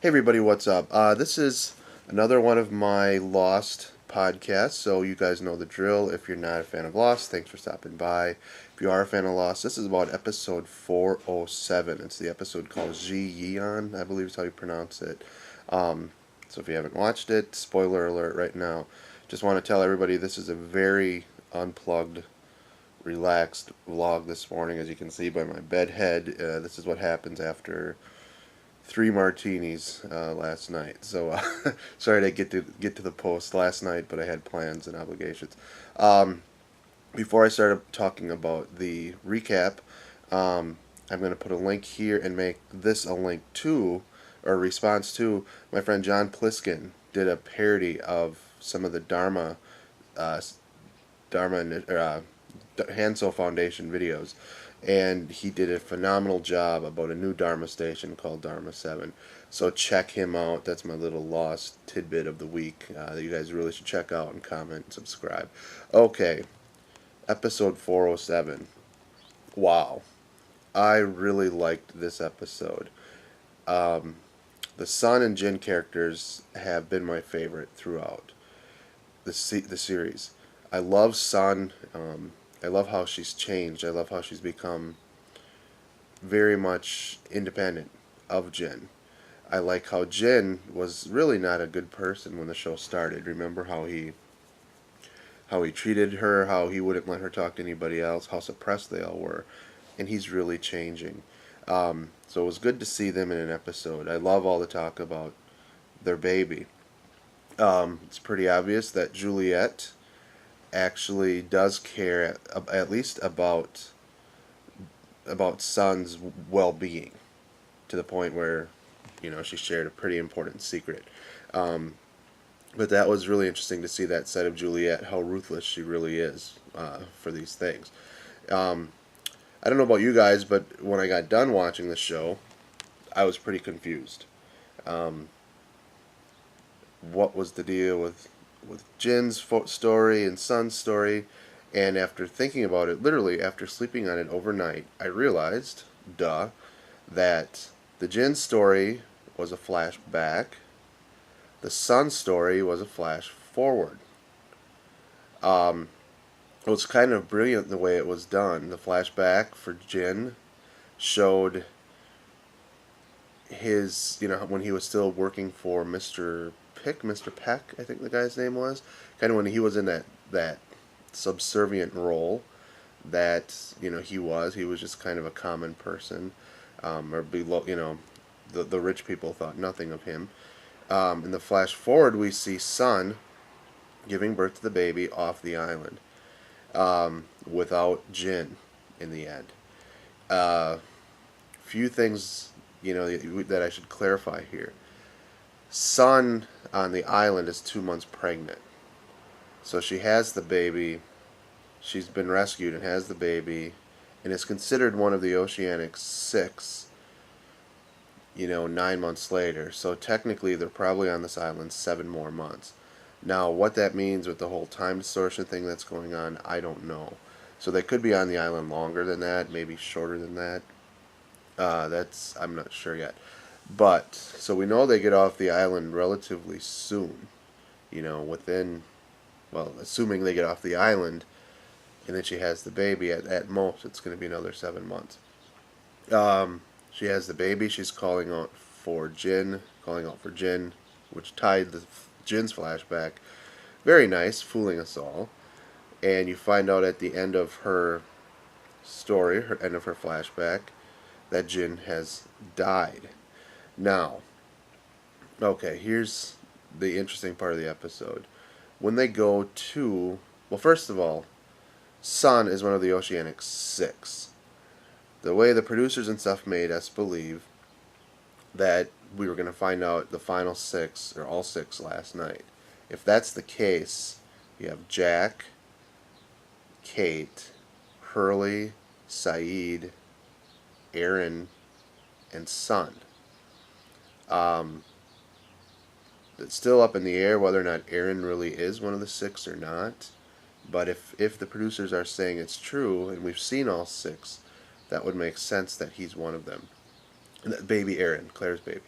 Hey everybody, what's up? This is another one of my Lost podcasts, so you guys know the drill. If you're not a fan of Lost, thanks for stopping by. If you are a fan of Lost, this is about episode 407. It's the episode called Yeon, I believe is how you pronounce it. So if you haven't watched it, spoiler alert right now. Just want to tell everybody this is a very unplugged, relaxed vlog this morning, as you can see by my bed head. This is what happens after 3 martinis last night. So sorry to get to the post last night, but I had plans and obligations. Before I start talking about the recap, I'm going to put a link here and make this a link to, or a response to, my friend JohnPliskin did a parody of some of the uh, Hanso Foundation videos, and he did a phenomenal job about a new Dharma Station called Dharma 7. So check him out. That's my little lost tidbit of the week that you guys really should check out and comment and subscribe. Okay, episode 407. Wow. I really liked this episode. The Sun and Jin characters have been my favorite throughout the series. I love Sun. I love how she's changed. I love how she's become very much independent of Jin. I like how Jin was really not a good person when the show started. Remember how he treated her, how he wouldn't let her talk to anybody else, how suppressed they all were, and he's really changing. So it was good to see them in an episode. I love all the talk about their baby. It's pretty obvious that Juliet actually does care at least about Sun's well-being, to the point where she shared a pretty important secret. But that was really interesting to see that side of Juliet, how ruthless she really is for these things. I don't know about you guys, but when I got done watching the show, I was pretty confused. What was the deal with Jin's story and Sun's story? And after thinking about it, literally after sleeping on it overnight, I realized, that the Jin story was a flashback. The Sun story was a flash forward. It was kind of brilliant the way it was done. The flashback for Jin showed his, when he was still working for Mr. Peck, I think the guy's name was. Kind of when he was in that subservient role that, he was just kind of a common person, or below, the rich people thought nothing of him. In the flash forward, we see Sun giving birth to the baby off the island, without Jin in the end. Few things, that I should clarify here. Sun on the island is 2 months pregnant. So she has the baby. She's been rescued and has the baby, and is considered one of the Oceanic 6, 9 months later. So technically they're probably on this island 7 more months. Now, what that means with the whole time distortion thing that's going on, I don't know. So they could be on the island longer than that, maybe shorter than that. I'm not sure yet. But, so we know they get off the island relatively soon. Assuming they get off the island, and then she has the baby, at most it's going to be another 7 months. She has the baby, she's calling out for Jin, which tied the Jin's flashback. Very nice, fooling us all. And you find out at the end of her story, end of her flashback, that Jin has died. Now, okay, here's the interesting part of the episode. When they go to, well, first of all, Sun is one of the Oceanic 6. The way the producers and stuff made us believe that we were going to find out the final 6, or all 6, last night. If that's the case, you have Jack, Kate, Hurley, Saeed, Aaron, and Sun. It's still up in the air whether or not Aaron really is one of the 6 or not. But if the producers are saying it's true, and we've seen all 6, that would make sense that he's one of them. And that baby Aaron, Claire's baby.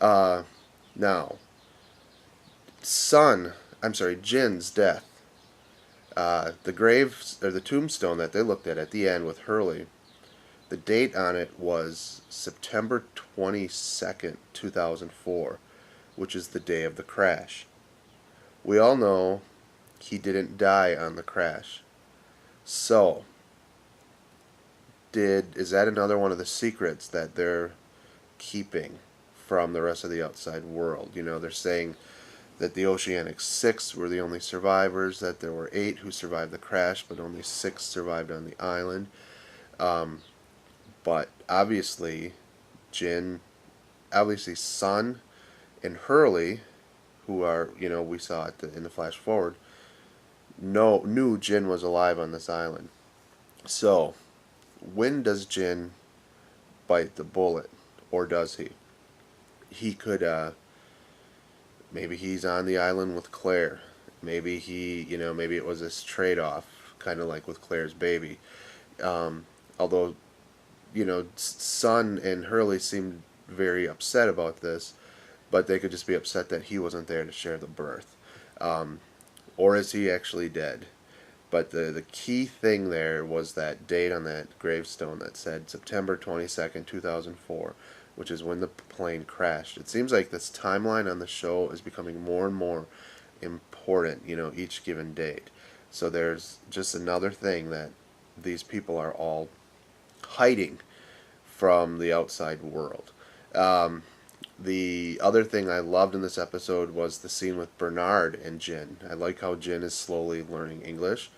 Now, Jin's death. The grave, or the tombstone that they looked at the end with Hurley, the date on it was September 22nd, 2004, which is the day of the crash. We all know he didn't die on the crash. So, is that another one of the secrets that they're keeping from the rest of the outside world? You know, they're saying that the Oceanic 6 were the only survivors, that there were 8 who survived the crash, but only 6 survived on the island. But obviously, Sun and Hurley, who are, we saw it in the flash forward, knew Jin was alive on this island. So, when does Jin bite the bullet? Or does he? He could, maybe he's on the island with Claire. Maybe maybe it was this trade-off, kind of like with Claire's baby. Although, Sun and Hurley seemed very upset about this, but they could just be upset that he wasn't there to share the birth. Or is he actually dead? But the key thing there was that date on that gravestone that said September 22nd, 2004, which is when the plane crashed. It seems like this timeline on the show is becoming more and more important, each given date. So there's just another thing that these people are all hiding from the outside world. The other thing I loved in this episode was the scene with Bernard and Jin. I like how Jin is slowly learning English.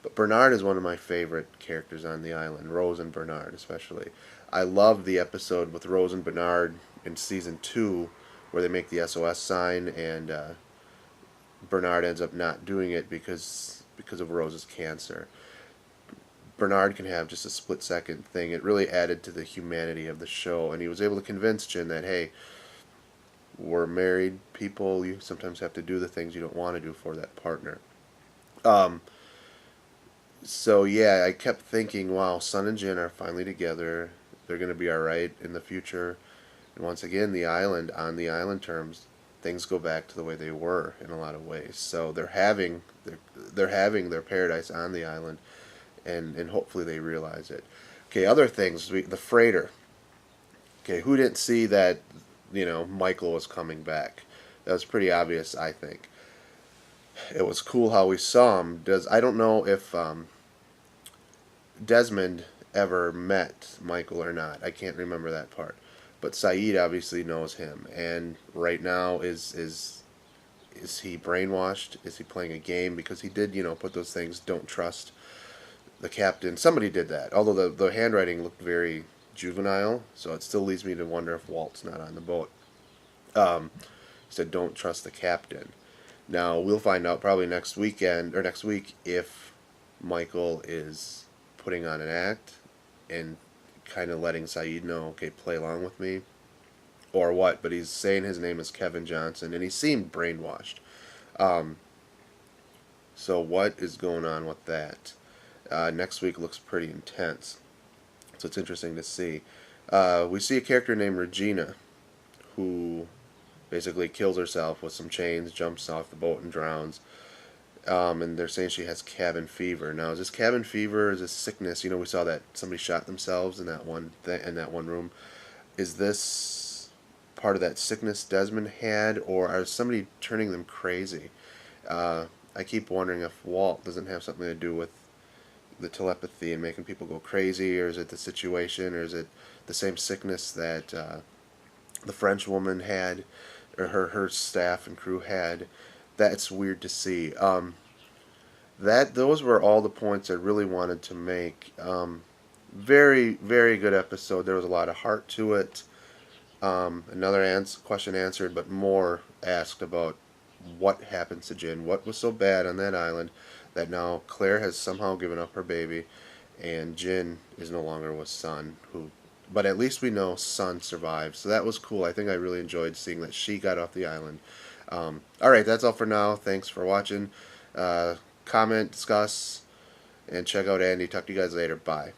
But Bernard is one of my favorite characters on the island, Rose and Bernard especially. I love the episode with Rose and Bernard in Season 2 where they make the SOS sign and Bernard ends up not doing it because of Rose's cancer. Bernard can have just a split-second thing. It really added to the humanity of the show, and he was able to convince Jin that, hey, we're married people, you sometimes have to do the things you don't want to do for that partner. So yeah, I kept thinking, wow, Sun and Jin are finally together. They're going to be alright in the future. And once again, on the island terms, things go back to the way they were in a lot of ways. So they're having their paradise on the island, and hopefully they realize it. Okay, other things, the freighter. Okay, who didn't see that, Michael was coming back? That was pretty obvious, I think. It was cool how we saw him. I don't know if Desmond ever met Michael or not. I can't remember that part. But Saeed obviously knows him. And right now, is he brainwashed? Is he playing a game? Because he did, put those things, don't trust the captain. Somebody did that. Although the handwriting looked very juvenile, so it still leads me to wonder if Walt's not on the boat. He said, don't trust the captain. Now, we'll find out probably next week if Michael is putting on an act and kind of letting Saeed know, okay, play along with me, or what, but he's saying his name is Kevin Johnson, and he seemed brainwashed. So what is going on with that? Next week looks pretty intense, so it's interesting to see. We see a character named Regina, who basically kills herself with some chains, jumps off the boat and drowns. And they're saying she has cabin fever. Now, is this cabin fever? Is this sickness? We saw that somebody shot themselves in that one room. Is this part of that sickness Desmond had, or are somebody turning them crazy? I keep wondering if Walt doesn't have something to do with the telepathy and making people go crazy, or is it the situation, or is it the same sickness that the French woman had, or her staff and crew had? That's weird to see. Those were all the points I really wanted to make. Very, very good episode. There was a lot of heart to it. Another question answered, but more asked about what happens to Jin. What was so bad on that island that now Claire has somehow given up her baby, and Jin is no longer with Sun, but at least we know Sun survived. So that was cool. I think I really enjoyed seeing that she got off the island. Alright, that's all for now. Thanks for watching. Comment, discuss, and check out Andy. Talk to you guys later. Bye.